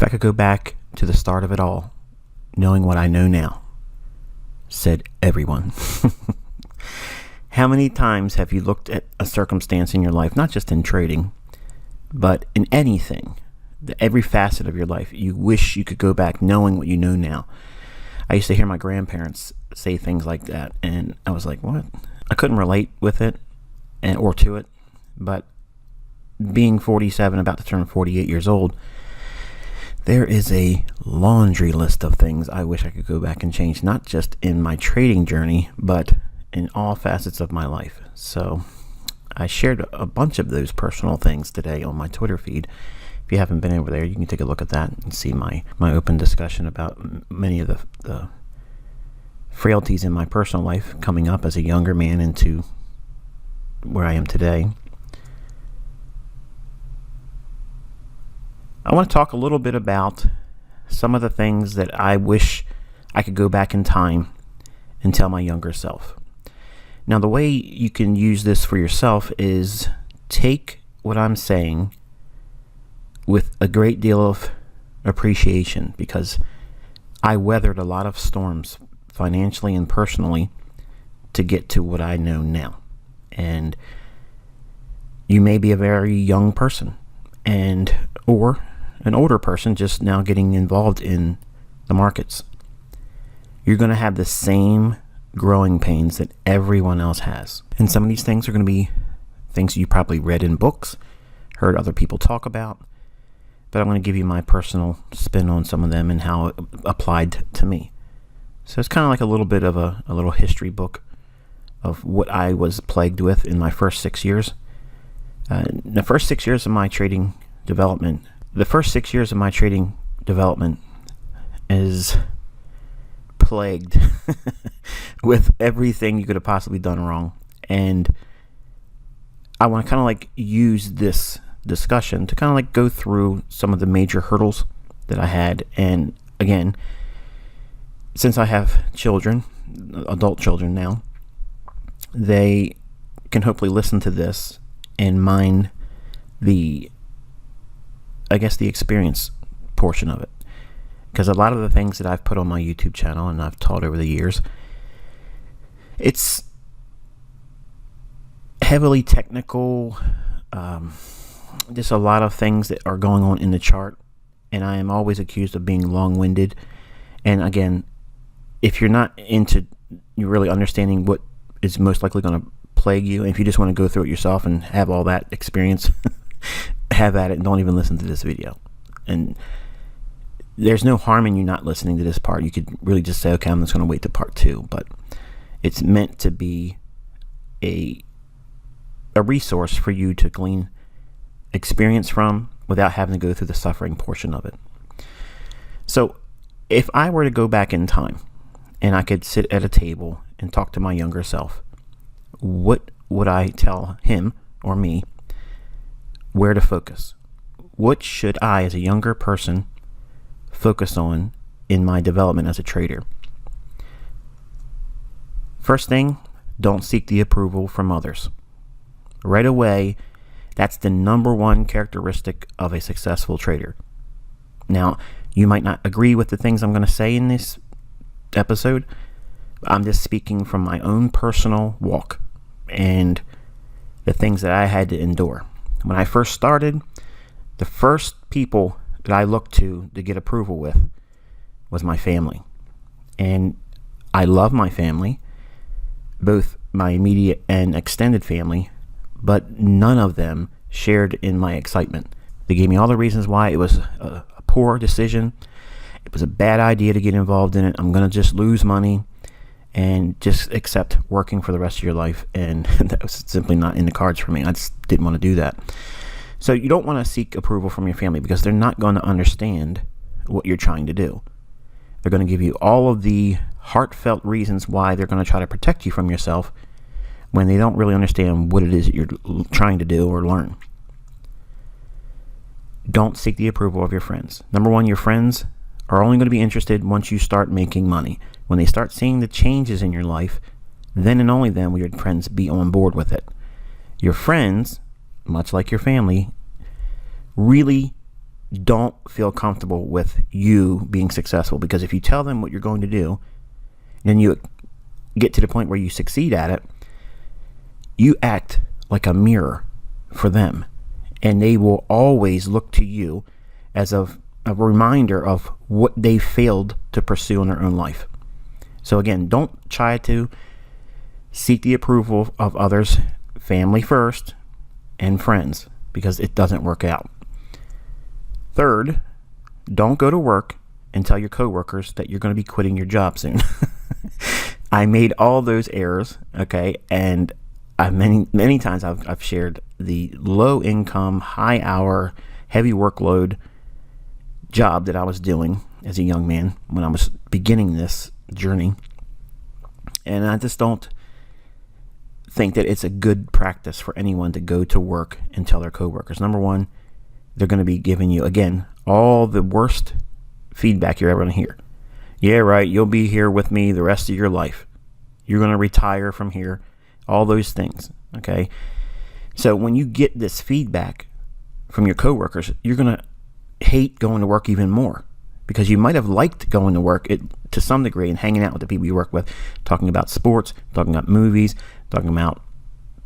I could go back to the start of it all, knowing what I know now, said everyone. How many times have you looked at a circumstance in your life, not just in trading, but in anything, every facet of your life, you wish you could go back knowing what you know now? I used to hear my grandparents say things like that, and I was like, what? I couldn't relate with it or to it, but being 47, about to turn 48 years old, there is a laundry list of things I wish I could go back and change, not just in my trading journey, but in all facets of my life. So I shared a bunch of those personal things today on my Twitter feed. If you haven't been over there, you can take a look at that and see my open discussion about many of the frailties in my personal life coming up as a younger man into where I am today. I want to talk a little bit about some of the things that I wish I could go back in time and tell my younger self. Now, the way you can use this for yourself is take what I'm saying with a great deal of appreciation, because I weathered a lot of storms financially and personally to get to what I know now. And you may be a very young person or an older person just now getting involved in the markets. You're going to have the same growing pains that everyone else has. And some of these things are going to be things you probably read in books, heard other people talk about, but I'm going to give you my personal spin on some of them and how it applied to me. So it's kind of like a little bit of a little history book of what I was plagued with in my first 6 years. The first 6 years of my trading development is plagued with everything you could have possibly done wrong. And I want to kind of like use this discussion to kind of like go through some of the major hurdles that I had. And again, since I have children, adult children now, they can hopefully listen to this and mine the experience portion of it. Because a lot of the things that I've put on my YouTube channel and I've taught over the years, it's heavily technical, just a lot of things that are going on in the chart, and I am always accused of being long-winded. And again, if you're not into you really understanding what is most likely going to plague you, and if you just want to go through it yourself and have all that experience, have at it and don't even listen to this video. And there's no harm in you not listening to this part. You could really just say, okay, I'm just going to wait to part 2, but it's meant to be a resource for you to glean experience from without having to go through the suffering portion of it. So if I were to go back in time and I could sit at a table and talk to my younger self, what would I tell him or me where to focus? What should I, as a younger person, focus on in my development as a trader? First thing, don't seek the approval from others. Right away, that's the number one characteristic of a successful trader. Now, you might not agree with the things I'm going to say in this episode. I'm just speaking from my own personal walk and the things that I had to endure. When I first started, the first people that I looked to get approval with was my family. And I love my family, both my immediate and extended family, but none of them shared in my excitement. They gave me all the reasons why it was a poor decision. It was a bad idea to get involved in it. I'm going to just lose money and just accept working for the rest of your life. And that was simply not in the cards for me. I just didn't want to do that. So you don't want to seek approval from your family, because they're not going to understand what you're trying to do. They're going to give you all of the heartfelt reasons why they're going to try to protect you from yourself when they don't really understand what it is that you're trying to do or learn. Don't seek the approval of your friends. Number one, your friends are only going to be interested once you start making money. When they start seeing the changes in your life, then and only then will your friends be on board with it. Your friends, much like your family, really don't feel comfortable with you being successful, because if you tell them what you're going to do, and you get to the point where you succeed at it, you act like a mirror for them, and they will always look to you as a reminder of what they failed to pursue in their own life. So again, don't try to seek the approval of others, family first, and friends, because it doesn't work out. Third, don't go to work and tell your coworkers that you're going to be quitting your job soon. I made all those errors, okay, and many times I've shared the low income, high hour, heavy workload job that I was doing as a young man when I was beginning this journey, and I just don't think that it's a good practice for anyone to go to work and tell their coworkers. Number one, they're going to be giving you, again, all the worst feedback you're ever going to hear. Yeah, right, you'll be here with me the rest of your life. You're going to retire from here. All those things, okay? So when you get this feedback from your coworkers, you're going to hate going to work even more, because you might have liked going to work to some degree and hanging out with the people you work with, talking about sports, talking about movies, talking about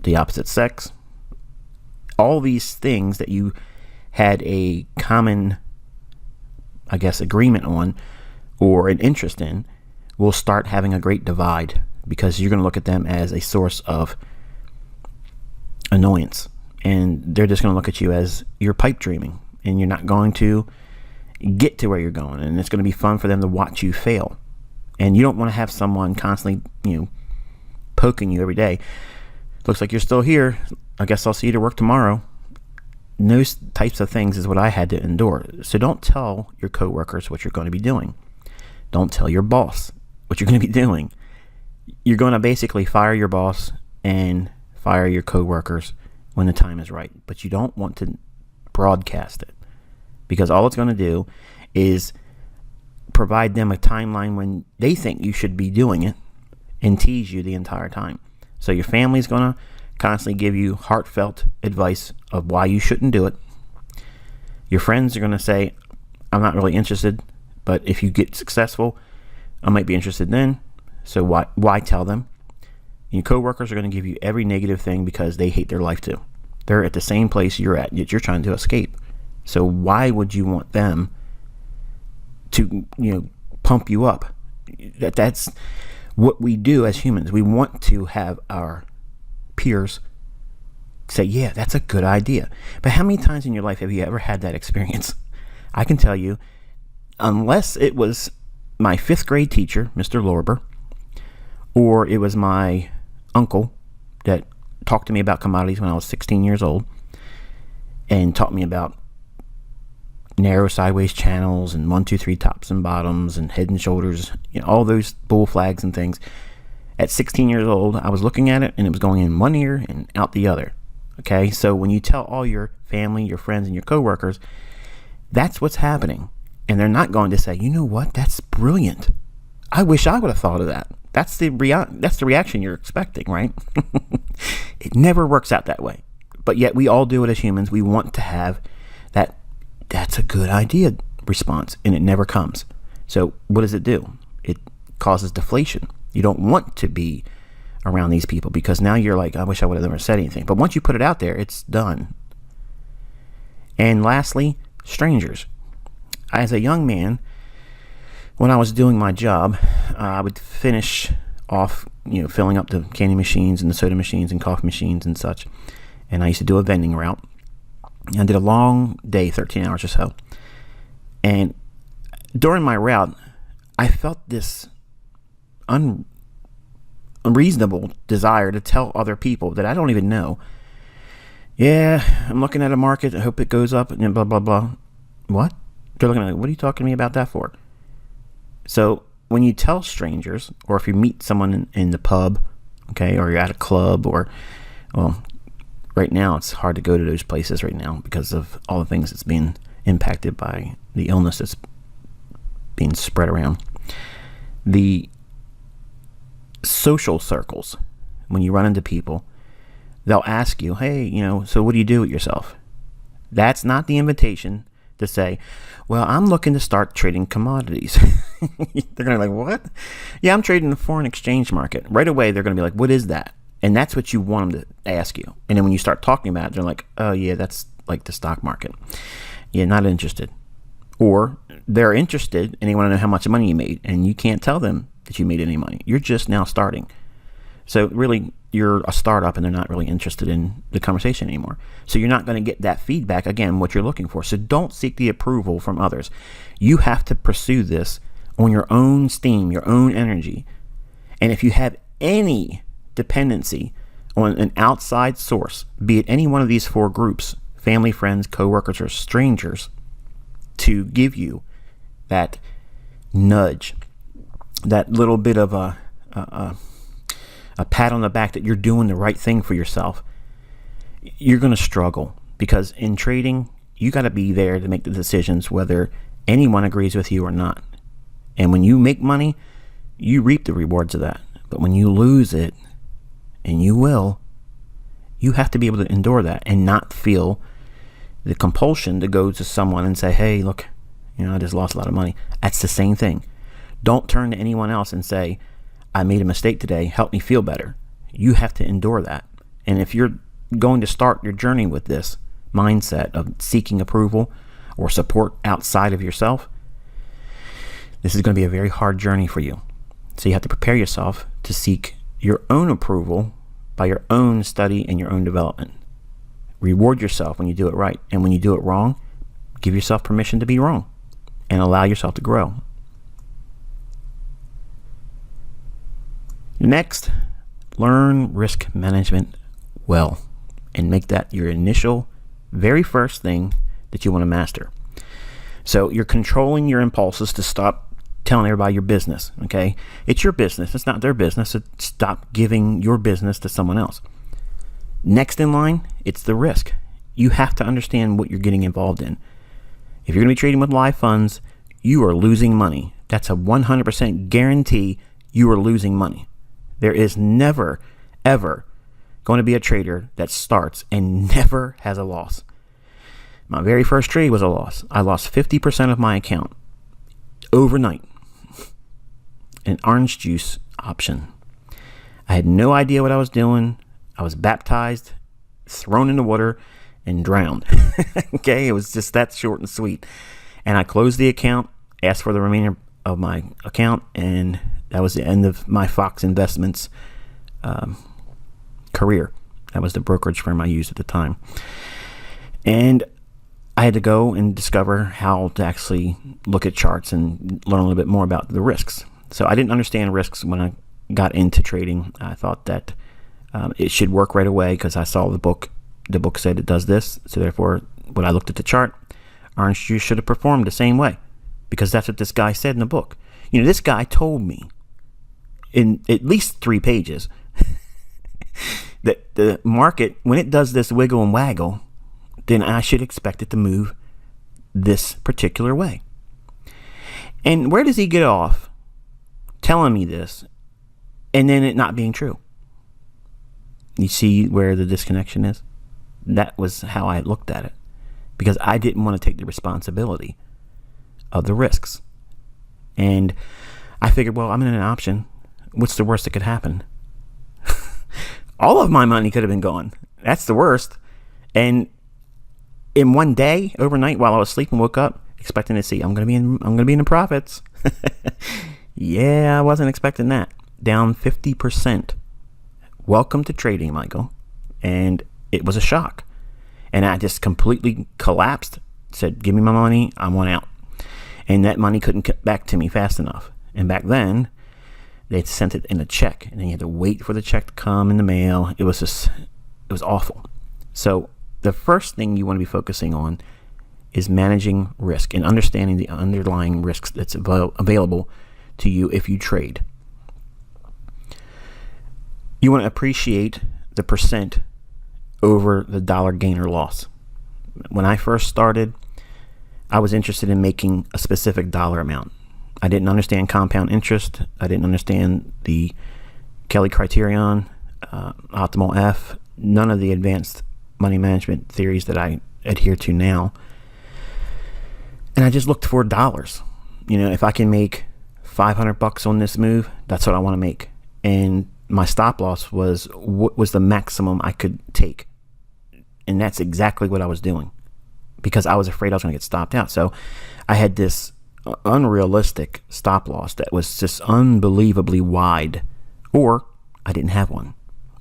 the opposite sex. All these things that you had a common, I guess, agreement on or an interest in will start having a great divide, because you're going to look at them as a source of annoyance, and they're just going to look at you as you're pipe dreaming, and you're not going to get to where you're going, and it's going to be fun for them to watch you fail. And you don't want to have someone constantly, poking you every day. Looks like you're still here. I guess I'll see you to work tomorrow. Those types of things is what I had to endure. So don't tell your coworkers what you're going to be doing. Don't tell your boss what you're going to be doing. You're going to basically fire your boss and fire your coworkers when the time is right. But you don't want to broadcast it, because all it's going to do is provide them a timeline when they think you should be doing it and tease you the entire time. So your family's going to constantly give you heartfelt advice of why you shouldn't do it. Your friends are going to say, I'm not really interested, but if you get successful, I might be interested then. So why tell them? And your coworkers are going to give you every negative thing because they hate their life too. They're at the same place you're at, yet you're trying to escape. So why would you want them to, pump you up? That's what we do as humans. We want to have our peers say, yeah, that's a good idea. But how many times in your life have you ever had that experience? I can tell you, unless it was my 5th grade teacher, Mr. Lorber, or it was my uncle that talked to me about commodities when I was 16 years old and taught me about narrow sideways channels and 1, 2, 3 tops and bottoms and head and shoulders, all those bull flags and things. At 16 years old, I was looking at it and it was going in one ear and out the other. Okay, so when you tell all your family, your friends, and your coworkers, that's what's happening. And they're not going to say, you know what, that's brilliant. I wish I would have thought of that. That's the reaction you're expecting, right? It never works out that way. But yet we all do it as humans. We want to have that's a good idea response, and it never comes. So what does it do? It causes deflation. You don't want to be around these people because now you're like, I wish I would have never said anything. But once you put it out there, it's done. And lastly, strangers. As a young man, when I was doing my job, I would finish off, filling up the candy machines and the soda machines and coffee machines and such. And I used to do a vending route. I did a long day, 13 hours or so. And during my route, I felt this unreasonable desire to tell other people that I don't even know, yeah, I'm looking at a market, I hope it goes up, and blah, blah, blah. What? They're looking at me, what are you talking to me about that for? So when you tell strangers, or if you meet someone in the pub, okay, or you're at a club, or, well, right now it's hard to go to those places right now because of all the things that's being impacted by the illness that's being spread around. The social circles, when you run into people, they'll ask you, hey, so what do you do with yourself? That's not the invitation to say, well, I'm looking to start trading commodities. They're going to be like, what? Yeah, I'm trading the foreign exchange market. Right away, they're going to be like, what is that? And that's what you want them to ask you. And then when you start talking about it, they're like, oh, yeah, that's like the stock market. Yeah, not interested. Or they're interested and they want to know how much money you made. And you can't tell them that you made any money. You're just now starting. So really, you're a startup and they're not really interested in the conversation anymore. So you're not going to get that feedback, again, what you're looking for. So don't seek the approval from others. You have to pursue this on your own steam, your own energy. And if you have any dependency on an outside source, be it any one of these 4 groups, family, friends, coworkers, or strangers, to give you that nudge, that little bit of a pat on the back that you're doing the right thing for yourself, you're going to struggle, because in trading, you got to be there to make the decisions whether anyone agrees with you or not. And when you make money, you reap the rewards of that. But when you lose it, and you will, you have to be able to endure that and not feel the compulsion to go to someone and say, hey, look, I just lost a lot of money. That's the same thing. Don't turn to anyone else and say, I made a mistake today, help me feel better. You have to endure that. And if you're going to start your journey with this mindset of seeking approval or support outside of yourself, this is going to be a very hard journey for you. So you have to prepare yourself to seek your own approval by your own study and your own development. Reward yourself when you do it right. And when you do it wrong, give yourself permission to be wrong and allow yourself to grow. Next, learn risk management well and make that your initial, very first thing that you want to master. So you're controlling your impulses to stop telling everybody your business, okay? It's your business. It's not their business. So stop giving your business to someone else. Next in line, it's the risk. You have to understand what you're getting involved in. If you're going to be trading with live funds, you are losing money. That's a 100% guarantee you are losing money. There is never, ever going to be a trader that starts and never has a loss. My very first trade was a loss. I lost 50% of my account overnight. An orange juice option. I had no idea what I was doing. I was baptized, thrown in the water, and drowned. Okay, it was just that short and sweet. And I closed the account, asked for the remainder of my account, and that was the end of my Fox Investments career. That was the brokerage firm I used at the time. And I had to go and discover how to actually look at charts and learn a little bit more about the risks. So I didn't understand risks when I got into trading. I thought that it should work right away because I saw the book. The book said it does this. So therefore, when I looked at the chart, orange juice should have performed the same way because that's what this guy said in the book. This guy told me in at least 3 pages that the market, when it does this wiggle and waggle, then I should expect it to move this particular way. And where does he get off telling me this and then it not being true? You see where the disconnection is? That was how I looked at it because I didn't want to take the responsibility of the risks. And I figured, well, I'm in an option. What's the worst that could happen? All of my money could have been gone. That's the worst. And in one day, overnight, while I was sleeping, woke up expecting to see I'm gonna be in the profits. Yeah, I wasn't expecting that. Down 50%. Welcome to trading, Michael. And it was a shock. And I just completely collapsed. Said, give me my money. I want out. And that money couldn't get back to me fast enough. And back then, they sent it in a check. And then you had to wait for the check to come in the mail. It was awful. So the first thing you want to be focusing on is managing risk and understanding the underlying risks that's available to you if you trade. You want to appreciate the percent over the dollar gain or loss. When I first started, I was interested in making a specific dollar amount. I didn't understand compound interest. I didn't understand the Kelly criterion, optimal F, none of the advanced money management theories that I adhere to now. And I just looked for dollars. If I can make $500 on this move, that's what I want to make. And my stop loss was what was the maximum I could take. And that's exactly what I was doing, because I was afraid I was going to get stopped out. So I had this unrealistic stop loss that was just unbelievably wide, or I didn't have one.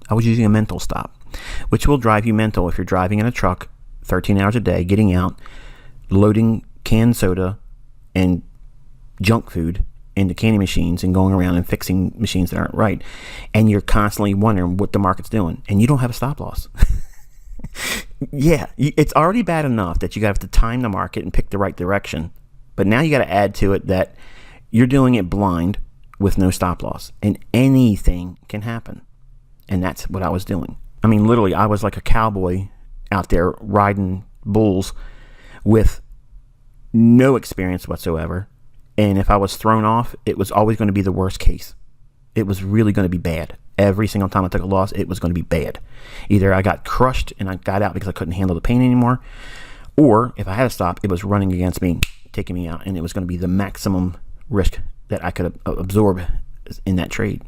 I was using a mental stop, which will drive you mental if you're driving in a truck 13 hours a day, getting out, loading canned soda and junk food into candy machines and going around and fixing machines that aren't right. And you're constantly wondering what the market's doing, and you don't have a stop loss. Yeah, it's already bad enough that you have to time the market and pick the right direction. But now you got to add to it that you're doing it blind with no stop loss, and anything can happen. And that's what I was doing. I mean, literally, I was like a cowboy out there riding bulls with no experience whatsoever. And if I was thrown off, it was always going to be the worst case. It was really going to be bad. Every single time I took a loss, it was going to be bad. Either I got crushed and I got out because I couldn't handle the pain anymore, or if I had to stop, it was running against me, taking me out, and it was going to be the maximum risk that I could absorb in that trade.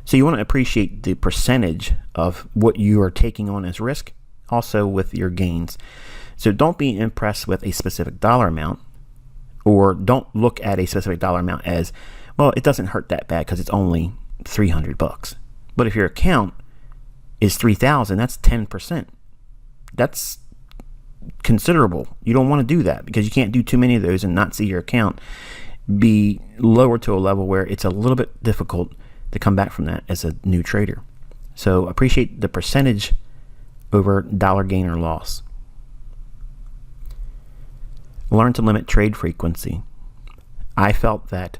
So you want to appreciate the percentage of what you are taking on as risk, also with your gains. So don't be impressed with a specific dollar amount, or don't look at a specific dollar amount as, well, it doesn't hurt that bad because it's only $300. But if your account is $3,000, that's 10%. That's considerable. You don't want to do that, because you can't do too many of those and not see your account be lowered to a level where it's a little bit difficult to come back from that as a new trader. So appreciate the percentage over dollar gain or loss. Learn to limit trade frequency. I felt that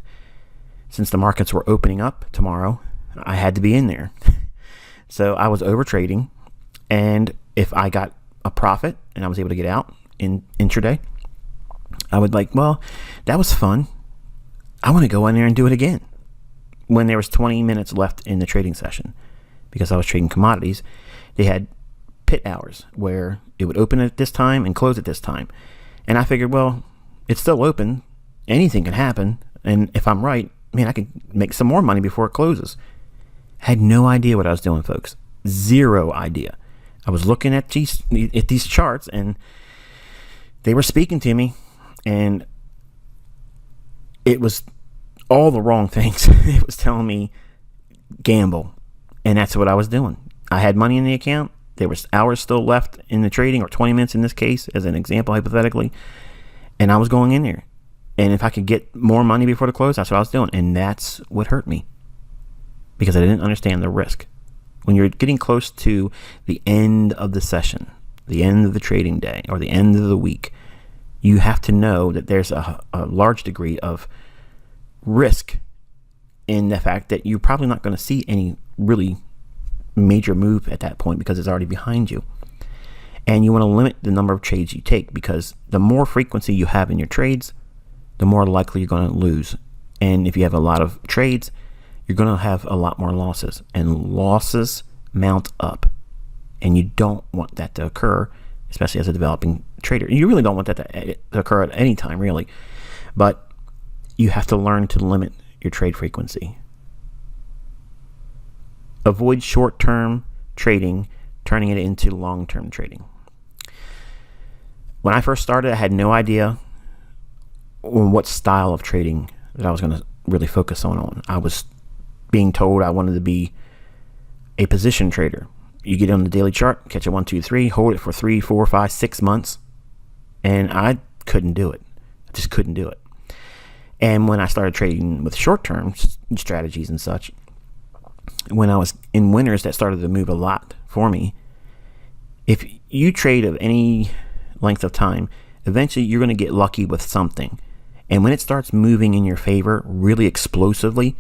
since the markets were opening up tomorrow, I had to be in there. So I was over trading, and if I got a profit and I was able to get out in intraday, I would well, that was fun. I want to go in there and do it again. When there was 20 minutes left in the trading session, because I was trading commodities, they had pit hours where it would open at this time and close at this time. And I figured, well, it's still open. Anything can happen. And if I'm right, I can make some more money before it closes. Had no idea what I was doing, folks. Zero idea. I was looking at these charts, and they were speaking to me, and it was all the wrong things. It was telling me gamble, and that's what I was doing. I had money in the account. There was hours still left in the trading, or 20 minutes in this case, as an example, hypothetically, and I was going in there. And if I could get more money before the close, that's what I was doing. And that's what hurt me, because I didn't understand the risk. When you're getting close to the end of the session, the end of the trading day, or the end of the week, you have to know that there's a large degree of risk in the fact that you're probably not going to see any really major move at that point, because it's already behind you. And you want to limit the number of trades you take, because the more frequency you have in your trades, the more likely you're going to lose. And if you have a lot of trades, you're going to have a lot more losses, and losses mount up, and you don't want that to occur, especially as a developing trader. You really don't want that to occur at any time, really, but you have to learn to limit your trade frequency. Avoid short-term trading, turning it into long-term trading. When I first started, I had no idea on what style of trading that I was going to really focus on. I was being told I wanted to be a position trader. You get on the daily chart, catch a 1, 2, 3, hold it for 3, 4, 5, 6 months, and I couldn't do it. I just couldn't do it. And when I started trading with short-term strategies and such, when I was in winners, that started to move a lot for me. If you trade of any length of time, eventually you're going to get lucky with something. And when it starts moving in your favor really explosively,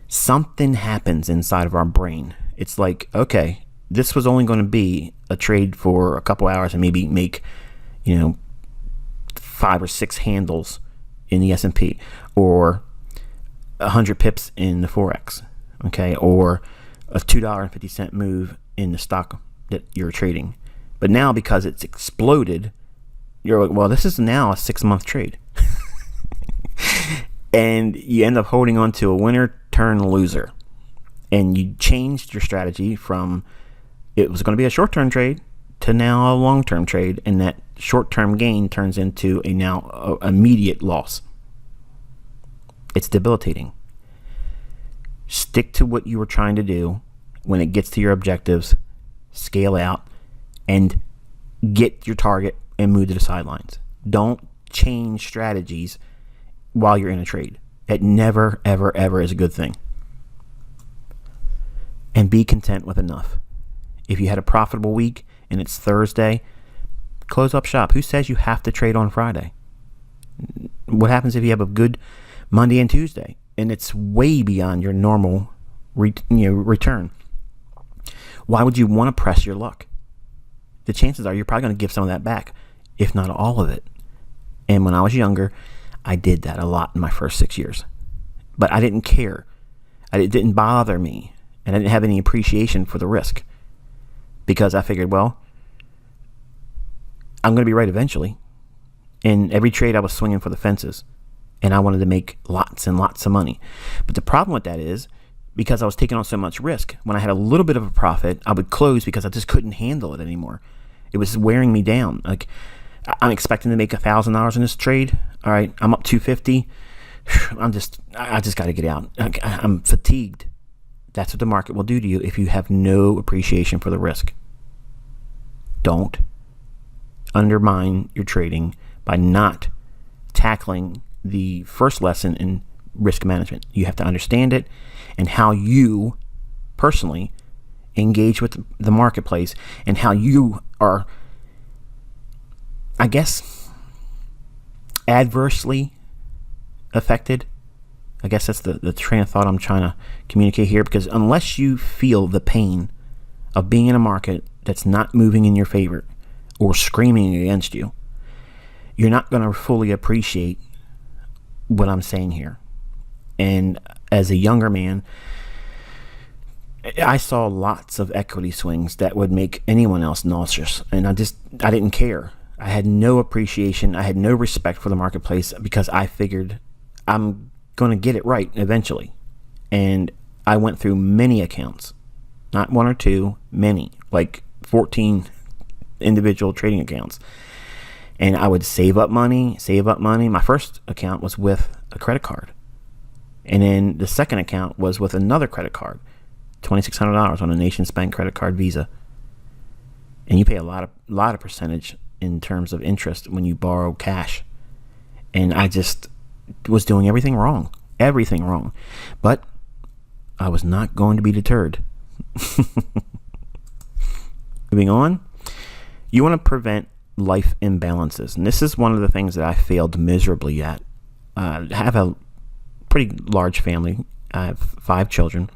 something happens inside of our brain. It's like, okay, this was only going to be a trade for a couple hours and maybe make, 5 or 6 handles in the S&P, or 100 pips in the Forex, okay, or a $2.50 move in the stock that you're trading. But now, because it's exploded, you're like, well, this is now a 6-month trade. And you end up holding on to a winner turn loser. And you changed your strategy from it was going to be a short-term trade to now a long-term trade. And that short-term gain turns into a now immediate loss. It's debilitating. Stick to what you were trying to do. When it gets to your objectives, scale out and get your target and move to the sidelines. Don't change strategies while you're in a trade. It never, ever, ever is a good thing. And be content with enough. If you had a profitable week and it's Thursday, close up shop. Who says you have to trade on Friday? What happens if you have a good Monday and Tuesday and it's way beyond your normal return? Why would you want to press your luck? The chances are you're probably going to give some of that back, if not all of it. And when I was younger, I did that a lot in my first 6 years. But I didn't care. It didn't bother me. And I didn't have any appreciation for the risk. Because I figured, well, I'm going to be right eventually. In every trade, I was swinging for the fences. And I wanted to make lots and lots of money. But the problem with that is, because I was taking on so much risk, when I had a little bit of a profit, I would close because I just couldn't handle it anymore. It was wearing me down. Like, I'm expecting to make $1,000 in this trade. All right, I'm up $250. I just got to get out. I'm fatigued. That's what the market will do to you if you have no appreciation for the risk. Don't undermine your trading by not tackling the first lesson in risk management. You have to understand it and how you personally engage with the marketplace and how you are, I guess, adversely affected. I guess that's the train of thought I'm trying to communicate here, because unless you feel the pain of being in a market that's not moving in your favor or screaming against you, you're not going to fully appreciate what I'm saying here. And as a younger man, I saw lots of equity swings that would make anyone else nauseous, and I didn't care. I had no appreciation. I had no respect for the marketplace because I figured I'm going to get it right eventually. And I went through many accounts, not one or two, many, like 14 individual trading accounts. And I would save up money. My first account was with a credit card. And then the second account was with another credit card, $2,600 on a Nations Bank credit card Visa. And you pay a lot of percentage in terms of interest when you borrow cash. And I just was doing everything wrong. But I was not going to be deterred. Moving on, you want to prevent life imbalances. And this is one of the things that I failed miserably at. I have a pretty large family. I have 5 children.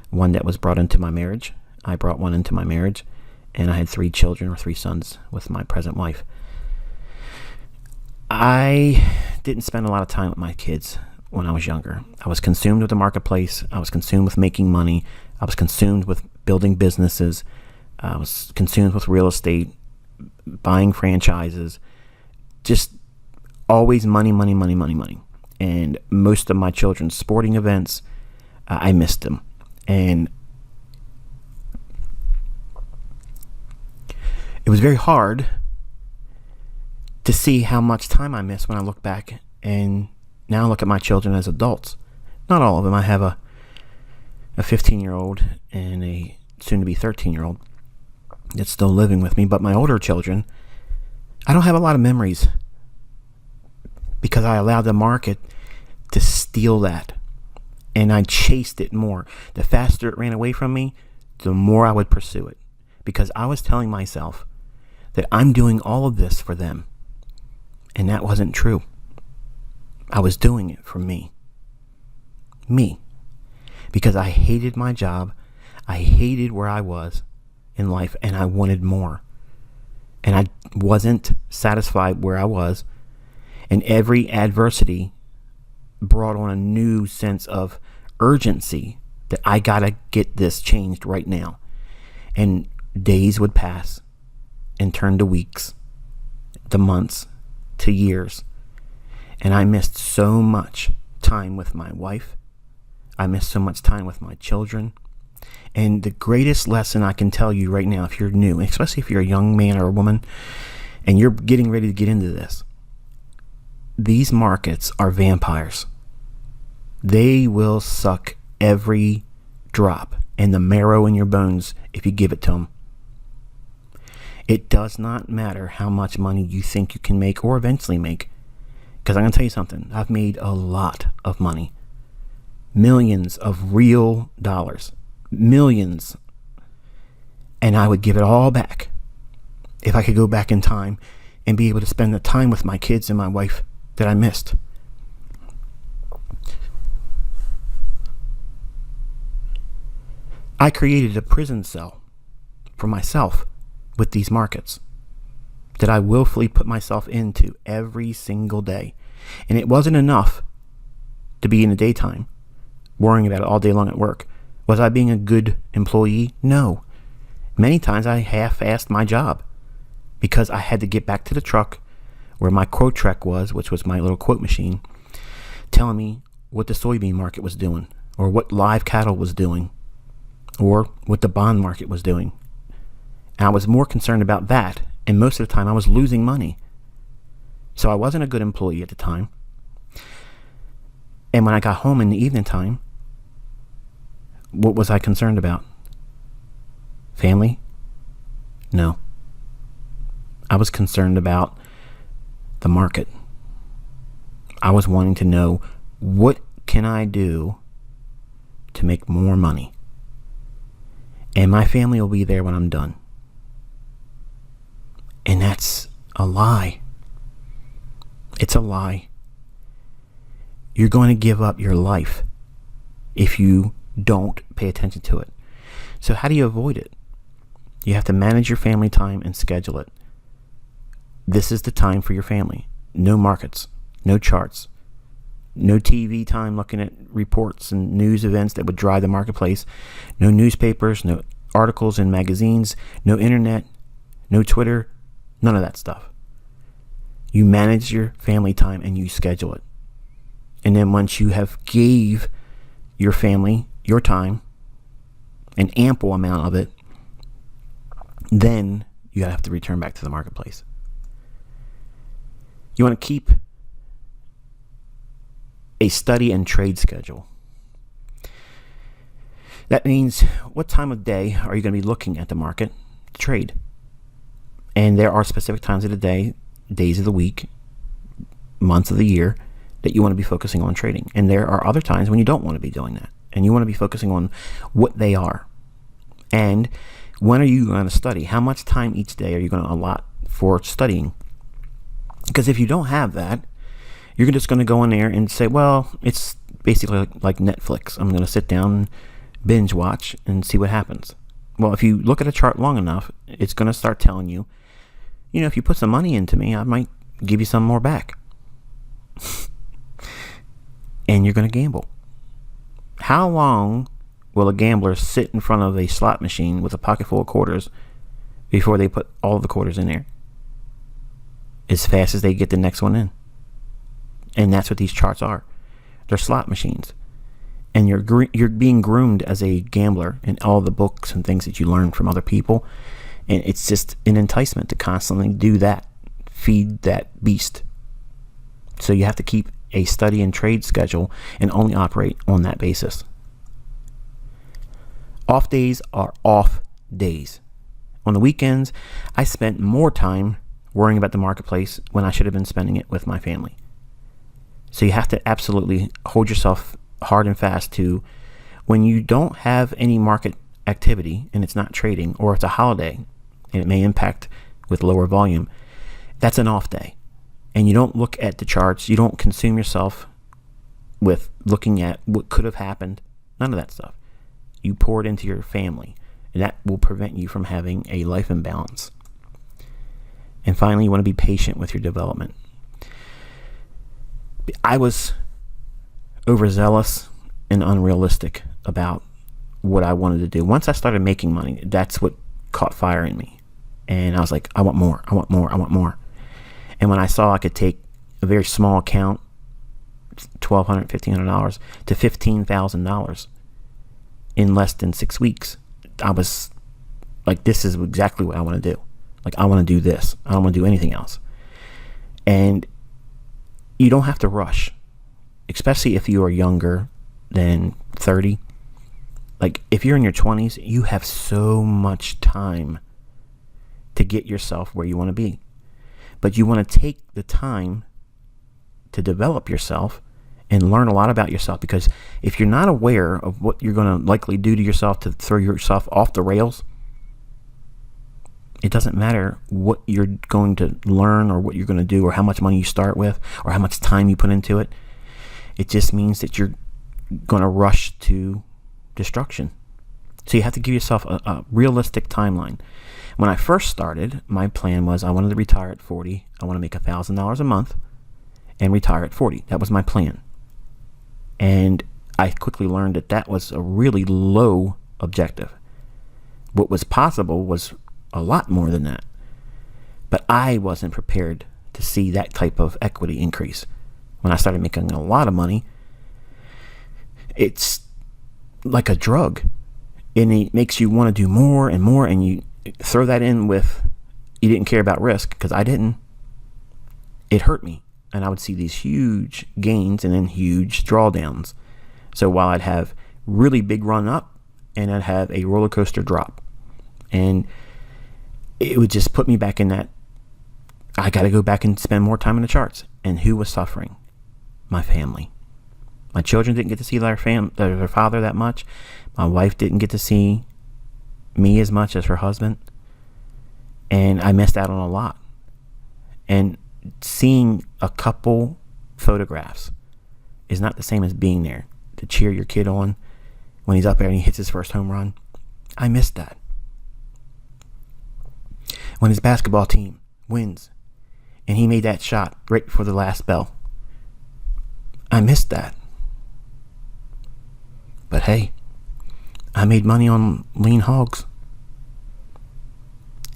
One that was brought into my marriage. I brought one into my marriage. And I had 3 children, or 3 sons, with my present wife. I didn't spend a lot of time with my kids when I was younger. I was consumed with the marketplace. I was consumed with making money. I was consumed with building businesses. I was consumed with real estate, buying franchises, just always money. And most of my children's sporting events, I missed them. And it was very hard to see how much time I missed when I look back and now look at my children as adults. Not all of them. I have a 15-year-old and a soon-to-be 13-year-old that's still living with me. But my older children, I don't have a lot of memories because I allowed the market to steal that. And I chased it more. The faster it ran away from me, the more I would pursue it. Because I was telling myself that I'm doing all of this for them. And that wasn't true. I was doing it for me. Me. Because I hated my job. I hated where I was in life. And I wanted more. And I wasn't satisfied where I was. And every adversity brought on a new sense of urgency that I gotta get this changed right now. And days would pass and turn to weeks. to months to years. And I missed so much time with my wife. I missed so much time with my children. And the greatest lesson I can tell you right now, if you're new, especially if you're a young man or a woman, and you're getting ready to get into this, these markets are vampires. They will suck every drop and the marrow in your bones if you give it to them. It does not matter how much money you think you can make or eventually make. Because I'm going to tell you something. I've made a lot of money. Millions of real dollars. Millions. And I would give it all back if I could go back in time and be able to spend the time with my kids and my wife that I missed. I created a prison cell for myself with these markets that I willfully put myself into every single day. And it wasn't enough to be in the daytime worrying about it all day long at work. Was I being a good employee? No. Many times I half-assed my job because I had to get back to the truck where my quote track was, which was my little quote machine, telling me what the soybean market was doing, or what live cattle was doing, or what the bond market was doing. And I was more concerned about that, and most of the time I was losing money. So I wasn't a good employee at the time. And when I got home in the evening time, what was I concerned about? Family? No. I was concerned about the market. I was wanting to know, what can I do to make more money? And my family will be there when I'm done. And that's a lie. It's a lie. You're going to give up your life if you don't pay attention to it. So how do you avoid it? You have to manage your family time and schedule it. This is the time for your family. No markets, no charts, no TV time looking at reports and news events that would drive the marketplace, no newspapers, no articles in magazines, no internet, no Twitter, none of that stuff. You manage your family time and you schedule it. And then once you have gave your family your time, an ample amount of it, then you have to return back to the marketplace. You want to keep a study and trade schedule. That means, what time of day are you going to be looking at the market to trade? And there are specific times of the day, days of the week, months of the year that you want to be focusing on trading. And there are other times when you don't want to be doing that. And you want to be focusing on what they are. And when are you going to study? How much time each day are you going to allot for studying? Because if you don't have that, you're just going to go in there and say, well, it's basically like Netflix. I'm going to sit down and binge watch and see what happens. Well, if you look at a chart long enough, it's going to start telling you, if you put some money into me, I might give you some more back. And you're going to gamble. How long will a gambler sit in front of a slot machine with a pocket full of quarters before they put all of the quarters in there? As fast as they get the next one in. And that's what these charts are. They're slot machines. And you're being groomed as a gambler in all the books and things that you learn from other people. And it's just an enticement to constantly do that. Feed that beast. So you have to keep a study and trade schedule and only operate on that basis. Off days are off days. On the weekends, I spent more time worrying about the marketplace when I should have been spending it with my family. So you have to absolutely hold yourself hard and fast to, when you don't have any market activity and it's not trading, or it's a holiday and it may impact with lower volume, that's an off day. And you don't look at the charts, you don't consume yourself with looking at what could have happened, none of that stuff. You pour it into your family, and that will prevent you from having a life imbalance. And finally, you want to be patient with your development. I was overzealous and unrealistic about what I wanted to do. Once I started making money, that's what caught fire in me. And I was like, I want more, I want more, I want more. And when I saw I could take a very small account, $1,200, $1,500 to $15,000 in less than 6 weeks, I was like, this is exactly what I want to do. Like, I want to do this. I don't want to do anything else. And you don't have to rush, especially if you are younger than 30. Like, if you're in your 20s, you have so much time to get yourself where you want to be. But you want to take the time to develop yourself and learn a lot about yourself, because if you're not aware of what you're going to likely do to yourself to throw yourself off the rails, it doesn't matter what you're going to learn or what you're going to do or how much money you start with or how much time you put into it. It just means that you're going to rush to destruction. So you have to give yourself a realistic timeline. When I first started, my plan was I wanted to retire at 40. I want to make $1,000 a month and retire at 40. That was my plan. And I quickly learned that that was a really low objective. What was possible was a lot more than that. But I wasn't prepared to see that type of equity increase. When I started making a lot of money, it's like a drug. And it makes you want to do more and more, and you throw that in with you didn't care about risk, because I didn't. It hurt me. And I would see these huge gains and then huge drawdowns. So while I'd have really big run up and I'd have a roller coaster drop. And it would just put me back in that, I got to go back and spend more time in the charts. And who was suffering? My family. My children didn't get to see their father that much. My wife didn't get to see me as much as her husband. And I missed out on a lot. And seeing a couple photographs is not the same as being there to cheer your kid on when he's up there and he hits his first home run. I missed that. When his basketball team wins and he made that shot right before the last bell, I missed that. But hey, I made money on lean hogs.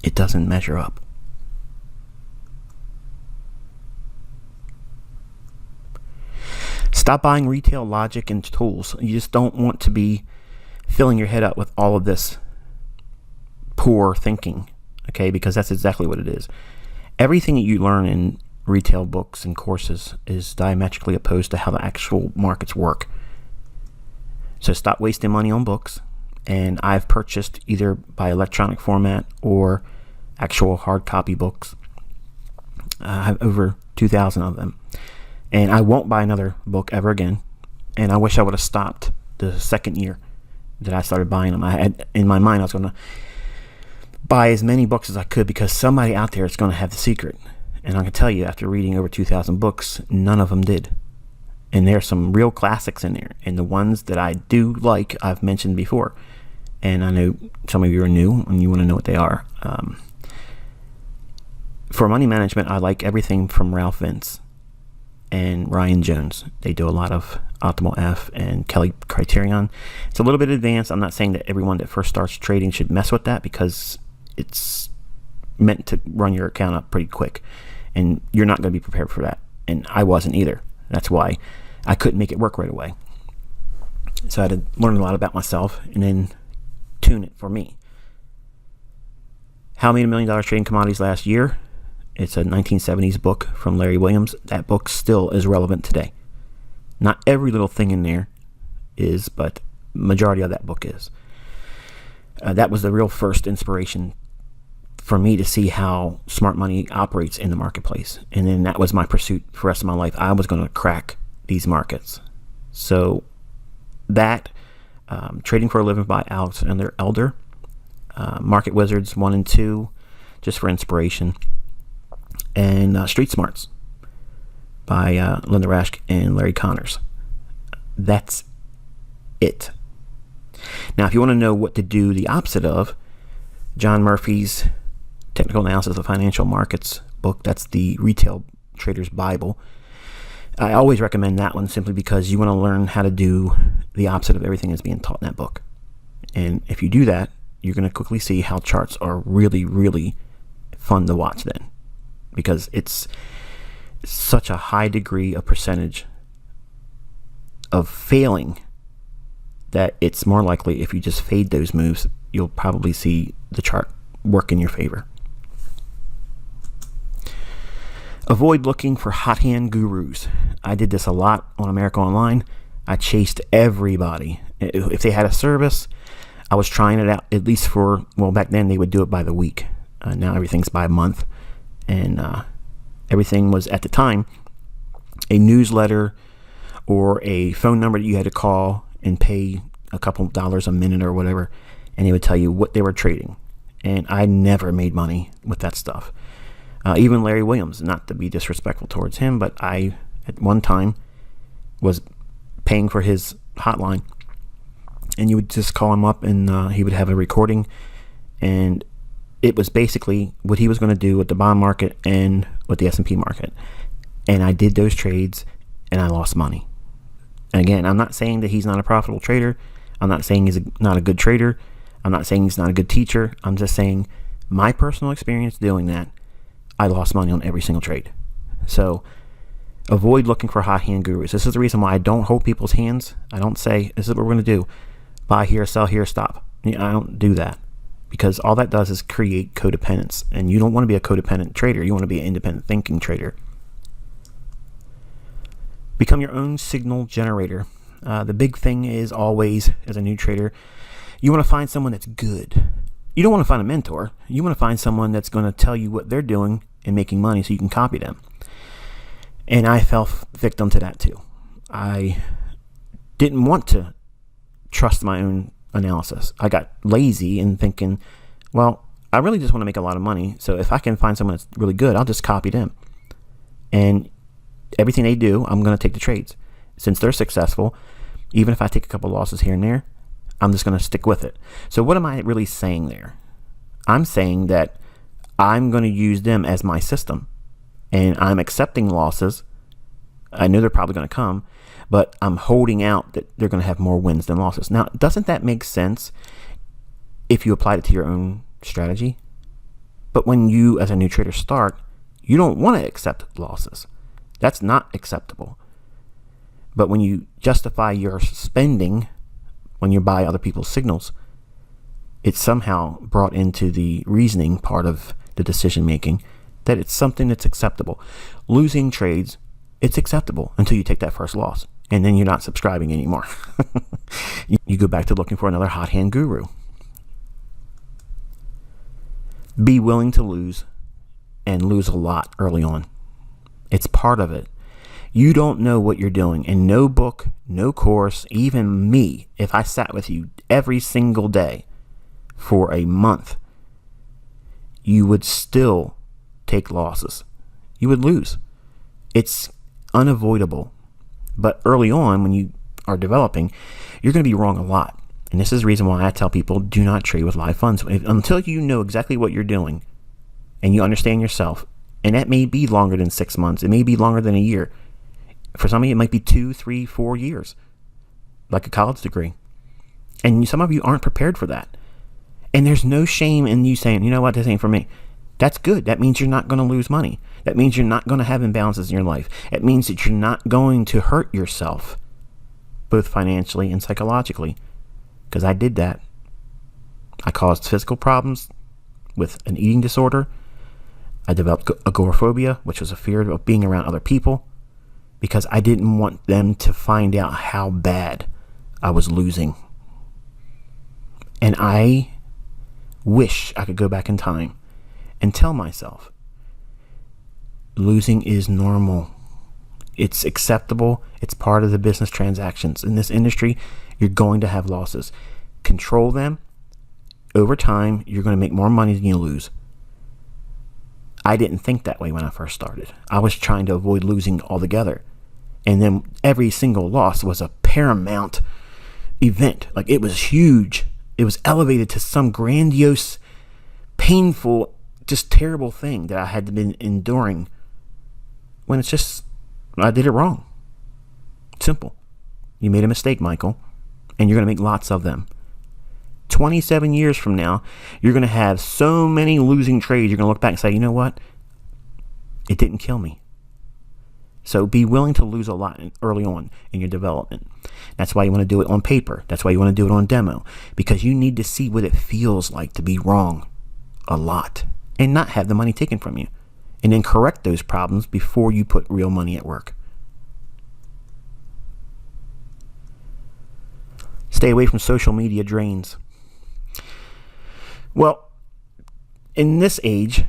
It doesn't measure up. Stop buying retail logic and tools. You just don't want to be filling your head up with all of this poor thinking, okay? Because that's exactly what it is. Everything that you learn in retail books and courses is diametrically opposed to how the actual markets work. So stop wasting money on books. And I've purchased either by electronic format or actual hard copy books. I have over 2,000 of them. And I won't buy another book ever again. And I wish I would have stopped the second year that I started buying them. I had in my mind I was going to buy as many books as I could, because somebody out there is going to have the secret. And I can tell you, after reading over 2,000 books, none of them did. And there's some real classics in there. And the ones that I do like, I've mentioned before. And I know some of you are new and you want to know what they are. For money management, I like everything from Ralph Vince and Ryan Jones. They do a lot of Optimal F and Kelly Criterion. It's a little bit advanced. I'm not saying that everyone that first starts trading should mess with that, because it's meant to run your account up pretty quick, and you're not going to be prepared for that. And I wasn't either. That's why I couldn't make it work right away. So I had to learn a lot about myself and then tune it for me. How I Made $1 Million Trading Commodities Last Year. It's a 1970s book from Larry Williams. That book still is relevant today. Not every little thing in there is, but majority of that book is. That was the real first inspiration for me to see how smart money operates in the marketplace. And then that was my pursuit for the rest of my life. I was going to crack these markets. So that, Trading for a Living by Alexander Elder, Market Wizards 1 and 2, just for inspiration, and Street Smarts by Linda Raschke and Larry Connors. That's it. Now, if you want to know what to do the opposite of, John Murphy's Technical Analysis of Financial Markets book, that's the retail trader's Bible. I always recommend that one, simply because you want to learn how to do the opposite of everything that's being taught in that book. And if you do that, you're going to quickly see how charts are really, really fun to watch then. Because it's such a high degree of percentage of failing that it's more likely if you just fade those moves, you'll probably see the chart work in your favor. Avoid looking for hot hand gurus. I did this a lot on America Online. I chased everybody. If they had a service, I was trying it out at least for, well, back then they would do it by the week. Now everything's by a month. And everything was, at the time, a newsletter or a phone number that you had to call and pay a couple dollars a minute or whatever, and they would tell you what they were trading. And I never made money with that stuff. Even Larry Williams, not to be disrespectful towards him, but I, at one time, was paying for his hotline. And you would just call him up and he would have a recording. And it was basically what he was going to do with the bond market and with the S&P market. And I did those trades and I lost money. And again, I'm not saying that he's not a profitable trader. I'm not saying he's not a good trader. I'm not saying he's not a good teacher. I'm just saying my personal experience doing that, I lost money on every single trade. So avoid looking for hot hand gurus. This is the reason why I don't hold people's hands. I don't say, this is what we're going to do. Buy here, sell here, stop. I don't do that, because all that does is create codependence. And you don't want to be a codependent trader. You want to be an independent thinking trader. Become your own signal generator. The big thing is always, as a new trader, you want to find someone that's good. You don't want to find a mentor. You want to find someone that's going to tell you what they're doing and making money so you can copy them. And I fell victim to that too. I didn't want to trust my own analysis. I got lazy in thinking, well, I really just want to make a lot of money. So if I can find someone that's really good, I'll just copy them. And everything they do, I'm going to take the trades. Since they're successful, even if I take a couple losses here and there, I'm just going to stick with it. So what am I really saying there? I'm saying that I'm going to use them as my system, and I'm accepting losses. I know they're probably going to come, but I'm holding out that they're going to have more wins than losses. Now, doesn't that make sense if you applied it to your own strategy? But when you, as a new trader, start, you don't want to accept losses. That's not acceptable. But when you justify your spending, when you buy other people's signals, it's somehow brought into the reasoning part of the decision making that it's something that's acceptable. Losing trades, it's acceptable until you take that first loss, and then you're not subscribing anymore. You go back to looking for another hot hand guru. Be willing to lose, and lose a lot early on. It's part of it. You don't know what you're doing, and no book, no course, even me, if I sat with you every single day for a month, you would still take losses. You would lose. It's unavoidable. But early on, when you are developing, you're going to be wrong a lot. And this is the reason why I tell people, do not trade with live funds. Until you know exactly what you're doing and you understand yourself, and that may be longer than 6 months. It may be longer than a year. For some of you, it might be 2, 3, 4 years, like a college degree. And some of you aren't prepared for that. And there's no shame in you saying, you know what, this ain't for me. That's good. That means you're not going to lose money. That means you're not going to have imbalances in your life. It means that you're not going to hurt yourself, both financially and psychologically. Because I did that. I caused physical problems with an eating disorder. I developed agoraphobia, which was a fear of being around other people, because I didn't want them to find out how bad I was losing. And I wish I could go back in time and tell myself, losing is normal. It's acceptable. It's part of the business transactions. In this industry, you're going to have losses. Control them. Over time, you're going to make more money than you lose. I didn't think that way when I first started. I was trying to avoid losing altogether. And then every single loss was a paramount event. Like, it was huge. It was elevated to some grandiose, painful, just terrible thing that I had been enduring, when it's just, I did it wrong. Simple. You made a mistake, Michael, and you're going to make lots of them. 27 years from now, you're going to have so many losing trades, you're going to look back and say, you know what? It didn't kill me. So be willing to lose a lot early on in your development. That's why you want to do it on paper. That's why you want to do it on demo, because you need to see what it feels like to be wrong a lot and not have the money taken from you, and then correct those problems before you put real money at work. Stay away from social media drains. Well, in this age,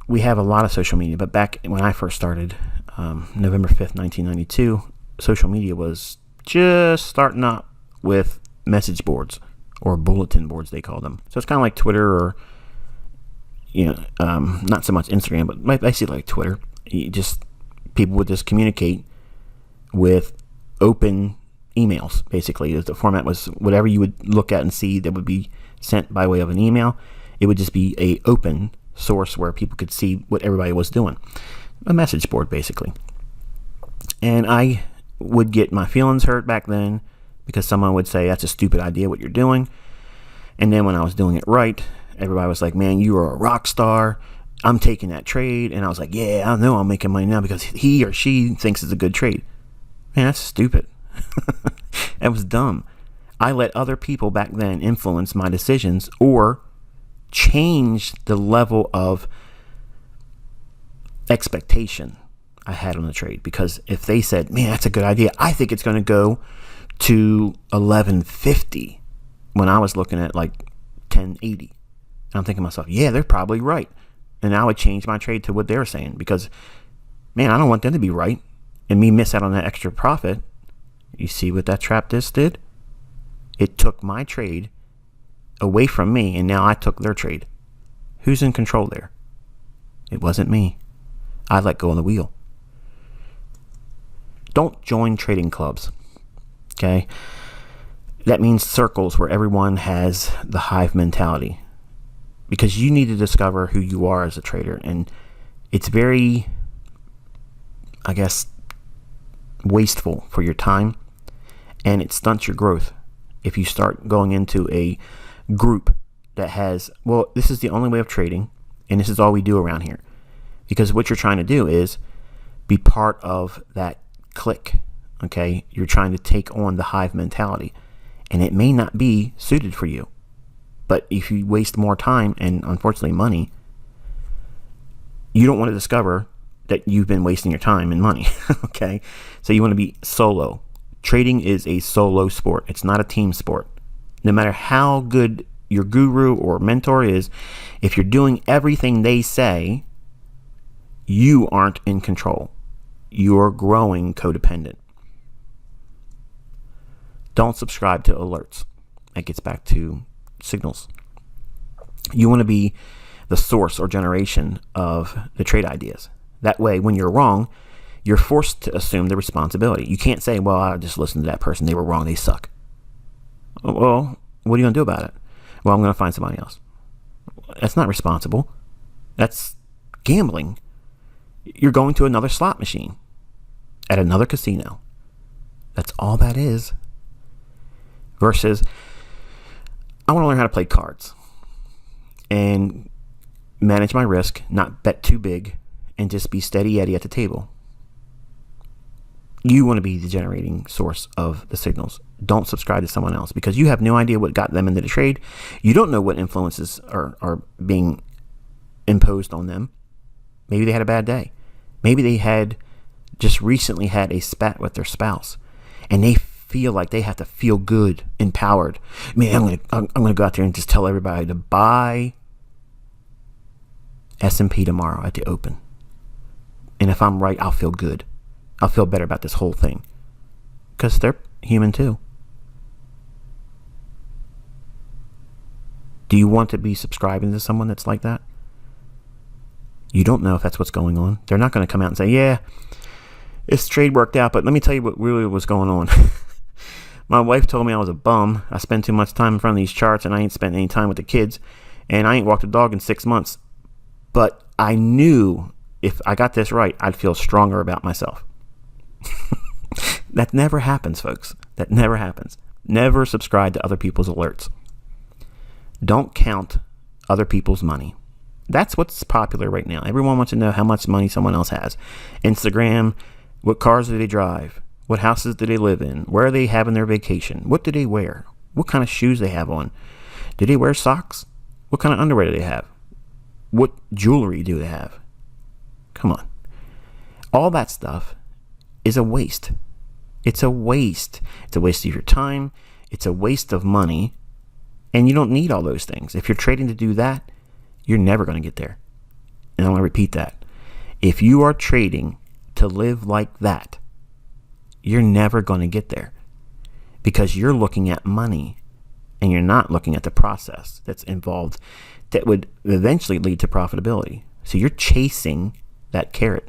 we have a lot of social media, but back when I first started, November 5th, 1992, social media was just starting up with message boards, or bulletin boards they call them. So it's kind of like Twitter, or not so much Instagram, but basically like Twitter. People would just communicate with open emails. Basically, the format was whatever you would look at and see that would be sent by way of an email. It would just be a open source where people could see what everybody was doing. A message board, basically. And I would get my feelings hurt back then because someone would say, that's a stupid idea what you're doing. And then when I was doing it right, everybody was like, man, you are a rock star. I'm taking that trade. And I was like, yeah, I know I'm making money now because he or she thinks it's a good trade. Man, that's stupid. That was dumb. I let other people back then influence my decisions or change the level of expectation I had on the trade, because if they said, man, that's a good idea, I think it's going to go to 1150 when I was looking at like 1080. I'm thinking to myself, yeah, they're probably right. And I would change my trade to what they're saying, because, man, I don't want them to be right and me miss out on that extra profit. You see what that trap just did? It took my trade away from me, and now I took their trade. Who's in control there? It wasn't me. I let go of the wheel. Don't join trading clubs. Okay? That means circles where everyone has the hive mentality, because you need to discover who you are as a trader. And it's very, I guess, wasteful for your time, and it stunts your growth if you start going into a group that has, well, this is the only way of trading and this is all we do around here. Because what you're trying to do is be part of that clique. Okay, you're trying to take on the hive mentality, and it may not be suited for you. But if you waste more time and unfortunately money, you don't want to discover that you've been wasting your time and money. Okay, so you want to be solo. Trading is a solo sport. It's not a team sport. No matter how good your guru or mentor is, if you're doing everything they say, you aren't in control. You're growing codependent. Don't subscribe to alerts. That gets back to signals. You want to be the source or generation of the trade ideas. That way, when you're wrong, you're forced to assume the responsibility. You can't say, well, I just listened to that person. They were wrong. They suck. Well, what are you going to do about it? Well, I'm going to find somebody else. That's not responsible. That's gambling. You're going to another slot machine at another casino. That's all that is. Versus, I want to learn how to play cards and manage my risk, not bet too big, and just be steady Eddie at the table. You want to be the generating source of the signals. Don't subscribe to someone else, because you have no idea what got them into the trade. You don't know what influences are being imposed on them. Maybe they had a bad day. Maybe they had just recently had a spat with their spouse, and they feel like they have to feel good, empowered. Man, I'm gonna go out there and just tell everybody to buy S&P tomorrow at the open. And if I'm right, I'll feel good. I'll feel better about this whole thing. Because they're human too. Do you want to be subscribing to someone that's like that? You don't know if that's what's going on. They're not going to come out and say, yeah, this trade worked out, but let me tell you what really was going on. My wife told me I was a bum. I spend too much time in front of these charts, and I ain't spent any time with the kids, and I ain't walked a dog in 6 months. But I knew if I got this right, I'd feel stronger about myself. That never happens, folks. That never happens. Never subscribe to other people's alerts. Don't count other people's money. That's what's popular right now. Everyone wants to know how much money someone else has. Instagram, What cars do they drive? What houses do they live in? Where are they having their vacation? What do they wear? What kind of shoes they have on? Do they wear socks? What kind of underwear do they have? What jewelry do they have? Come on. All that stuff is a waste. It's a waste. It's a waste of your time. It's a waste of money. And you don't need all those things. If you're trading to do that, you're never going to get there. And I'm going to repeat that. If you are trading to live like that, you're never going to get there, because you're looking at money and you're not looking at the process that's involved that would eventually lead to profitability. So you're chasing that carrot,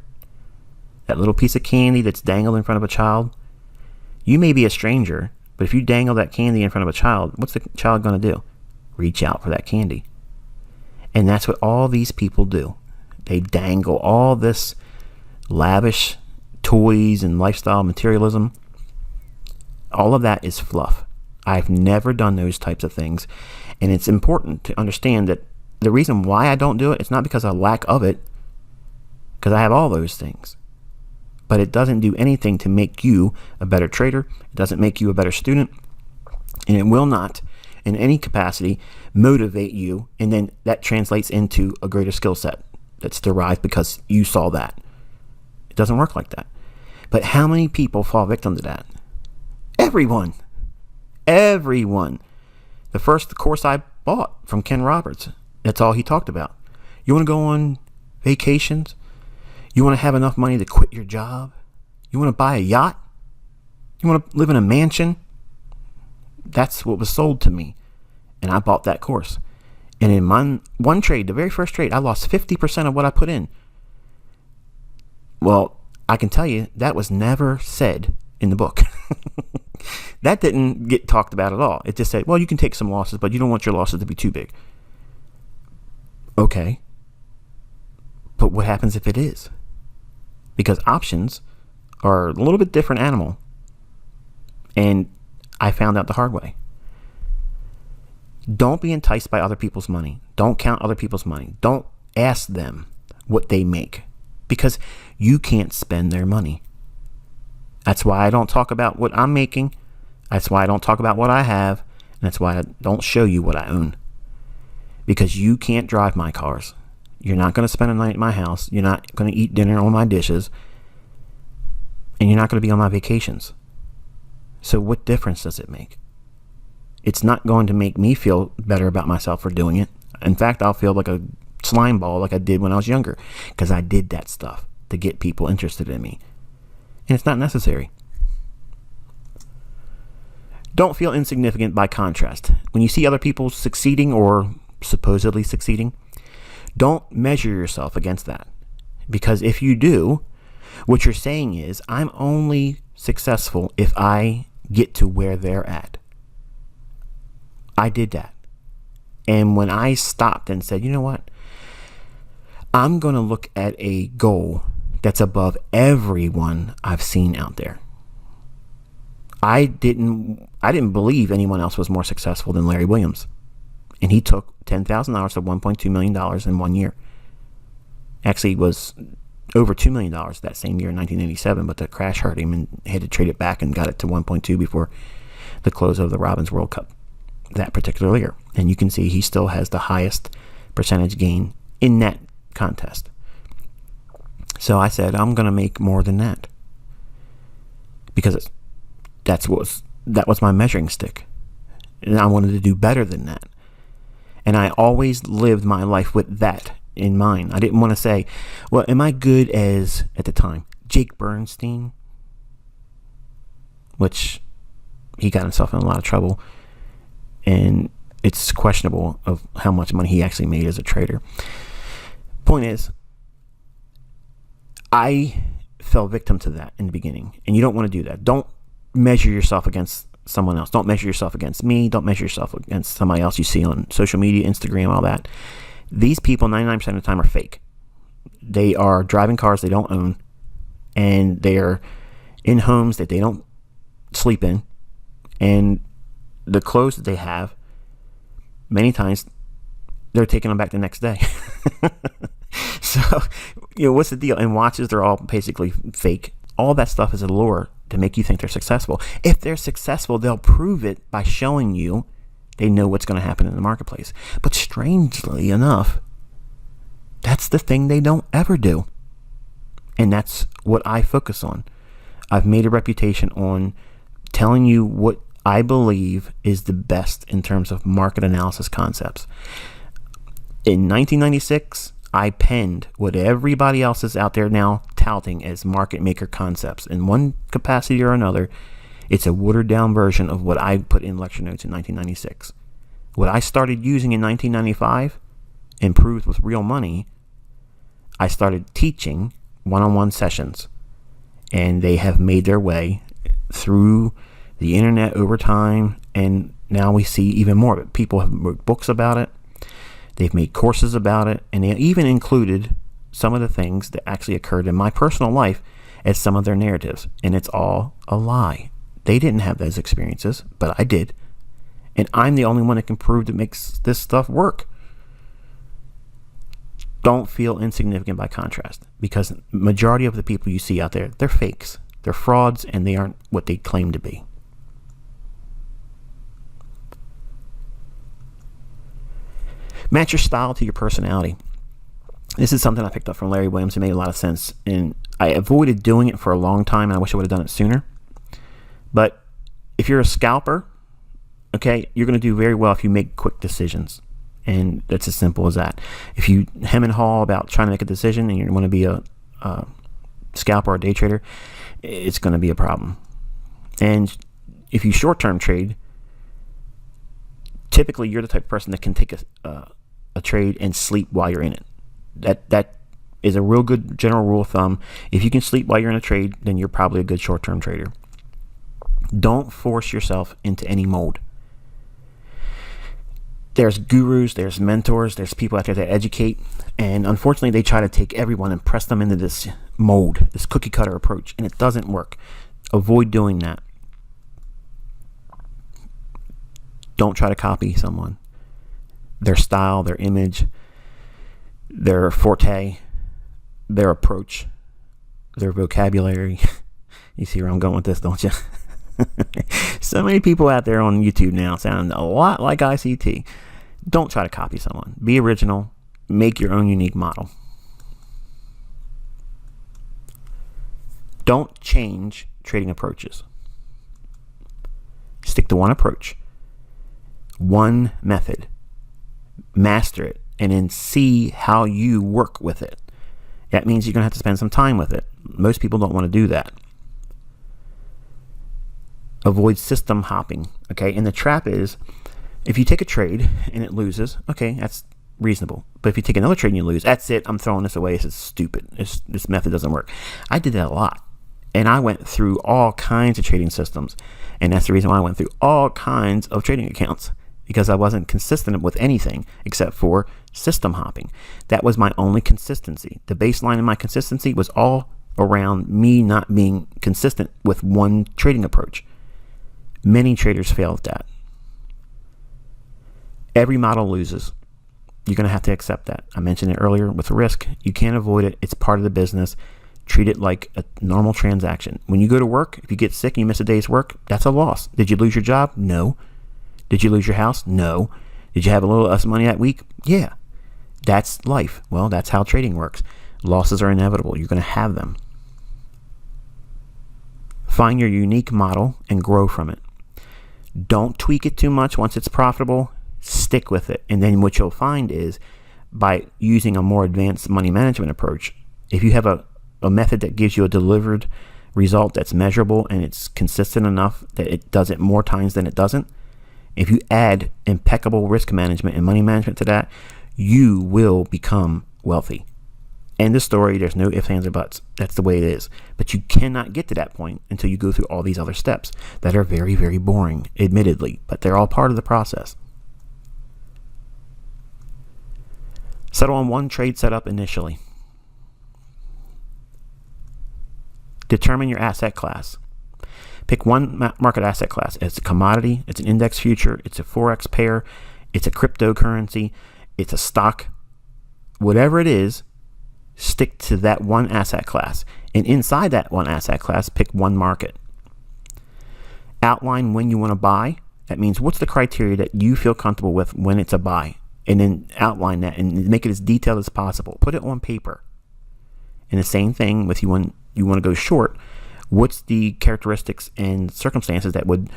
that little piece of candy that's dangled in front of a child. You may be a stranger, but if you dangle that candy in front of a child, what's the child going to do? Reach out for that candy. And that's what all these people do. They dangle all this lavish toys and lifestyle materialism. All of that is fluff. I've never done those types of things. And it's important to understand that the reason why I don't do it, it's not because of lack of it, because I have all those things. But it doesn't do anything to make you a better trader. It doesn't make you a better student. And it will not, in any capacity, motivate you. And then that translates into a greater skill set that's derived because you saw that. It doesn't work like that. But how many people fall victim to that? Everyone. Everyone. The first course I bought from Ken Roberts, that's all he talked about. You want to go on vacations? You want to have enough money to quit your job? You want to buy a yacht? You want to live in a mansion? That's what was sold to me. And I bought that course. And in one trade, the very first trade, I lost 50% of what I put in. Well, I can tell you that was never said in the book. That didn't get talked about at all. It just said, well, you can take some losses, but you don't want your losses to be too big. Okay. But what happens if it is? Because options are a little bit different animal. And I found out the hard way. Don't be enticed by other people's money. Don't count other people's money. Don't ask them what they make, because you can't spend their money. That's why I don't talk about what I'm making. That's why I don't talk about what I have. And that's why I don't show you what I own. Because you can't drive my cars. You're not going to spend a night at my house. You're not going to eat dinner on my dishes. And you're not going to be on my vacations. So what difference does it make? It's not going to make me feel better about myself for doing it. In fact, I'll feel like a slime ball like I did when I was younger, because I did that stuff to get people interested in me. And it's not necessary. Don't feel insignificant by contrast. When you see other people succeeding or supposedly succeeding, don't measure yourself against that. Because if you do, what you're saying is, I'm only successful if I get to where they're at. I did that. And when I stopped and said, you know what? I'm going to look at a goal that's above everyone I've seen out there. I didn't believe anyone else was more successful than Larry Williams. And he took $10,000 to $1.2 million in 1 year. Actually, it was over $2 million that same year in 1987, but the crash hurt him and had to trade it back and got it to 1.2 before the close of the Robins World Cup that particular year. And you can see he still has the highest percentage gain in that contest. So I said, I'm going to make more than that, because that was my measuring stick. And I wanted to do better than that. And I always lived my life with that in mind. I didn't want to say, well, am I good as, at the time, Jake Bernstein? Which he got himself in a lot of trouble. And it's questionable of how much money he actually made as a trader. Point is, I fell victim to that in the beginning. And you don't want to do that. Don't measure yourself against someone else. Don't measure yourself against me. Don't measure yourself against somebody else you see on social media, Instagram, all that. These people 99% of the time are fake. They are driving cars they don't own, and they're in homes that they don't sleep in, and the clothes that they have, many times they're taking them back the next day. So, what's the deal? And watches, they're all basically fake. All that stuff is a lure to make you think they're successful. If they're successful, they'll prove it by showing you they know what's going to happen in the marketplace. But strangely enough, that's the thing they don't ever do. And that's what I focus on. I've made a reputation on telling you what I believe is the best in terms of market analysis concepts. In 1996, I penned what everybody else is out there now touting as market maker concepts. In one capacity or another, it's a watered down version of what I put in lecture notes in 1996. What I started using in 1995, improved with real money, I started teaching one-on-one sessions. And they have made their way through the internet over time. And now we see even more of it. People have wrote books about it. They've made courses about it. And they even included some of the things that actually occurred in my personal life as some of their narratives. And it's all a lie. They didn't have those experiences, but I did. And I'm the only one that can prove that makes this stuff work. Don't feel insignificant by contrast, because majority of the people you see out there, they're fakes. They're frauds, and they aren't what they claim to be. Match your style to your personality. This is something I picked up from Larry Williams. It made a lot of sense, and I avoided doing it for a long time, and I wish I would have done it sooner. But if you're a scalper, okay, you're going to do very well if you make quick decisions. And that's as simple as that. If you hem and haw about trying to make a decision and you want to be a scalper or a day trader, it's going to be a problem. And if you short-term trade, typically you're the type of person that can take a trade and sleep while you're in it. That is a real good general rule of thumb. If you can sleep while you're in a trade, then you're probably a good short-term trader. Don't force yourself into any mold. There's gurus, there's mentors, there's people out there that educate, and unfortunately they try to take everyone and press them into this mold, this cookie cutter approach, and it doesn't work. Avoid doing that. Don't try to copy someone. Their style, their image, their forte, their approach, their vocabulary. You see where I'm going with this, don't you? So many people out there on YouTube now sound a lot like ICT. Don't try to copy someone. Be original. Make your own unique model. Don't change trading approaches. Stick to one approach, one method. Master it, and then see how you work with it. That means you're going to have to spend some time with it. Most people don't want to do that. Avoid system hopping, okay? And the trap is, if you take a trade and it loses, okay, that's reasonable. But if you take another trade and you lose, that's it. I'm throwing this away. This is stupid. This method doesn't work. I did that a lot. And I went through all kinds of trading systems. And that's the reason why I went through all kinds of trading accounts, because I wasn't consistent with anything except for system hopping. That was my only consistency. The baseline of my consistency was all around me not being consistent with one trading approach. Many traders fail at that. Every model loses. You're going to have to accept that. I mentioned it earlier with risk. You can't avoid it. It's part of the business. Treat it like a normal transaction. When you go to work, if you get sick and you miss a day's work, that's a loss. Did you lose your job? No. Did you lose your house? No. Did you have a little less money that week? Yeah. That's life. Well, that's how trading works. Losses are inevitable. You're going to have them. Find your unique model and grow from it. Don't tweak it too much. Once it's profitable, stick with it. And then what you'll find is, by using a more advanced money management approach, if you have a method that gives you a delivered result that's measurable and it's consistent enough that it does it more times than it doesn't, if you add impeccable risk management and money management to that, you will become wealthy. End of story. There's no ifs, ands, or buts. That's the way it is. But you cannot get to that point until you go through all these other steps that are very, very boring, admittedly, but they're all part of the process. Settle on one trade setup initially. Determine your asset class. Pick one market asset class. It's a commodity, it's an index future, it's a forex pair, it's a cryptocurrency, it's a stock. Whatever it is, stick to that one asset class. And inside that one asset class, pick one market. Outline when you want to buy. That means what's the criteria that you feel comfortable with when it's a buy. And then outline that and make it as detailed as possible. Put it on paper. And the same thing with you when you want to go short. What's the characteristics and circumstances that would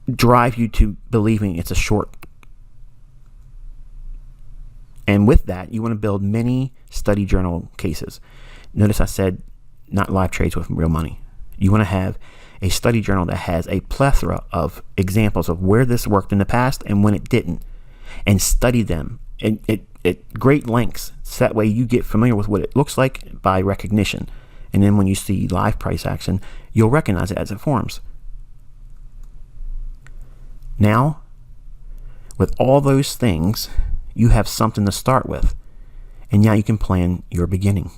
drive you to believing it's a short? And with that, you want to build many study journal cases. Notice I said not live trades with real money. You want to have a study journal that has a plethora of examples of where this worked in the past and when it didn't, and study them at great lengths. So that way you get familiar with what it looks like by recognition. And then when you see live price action, you'll recognize it as it forms. Now, with all those things, you have something to start with. And now you can plan your beginning.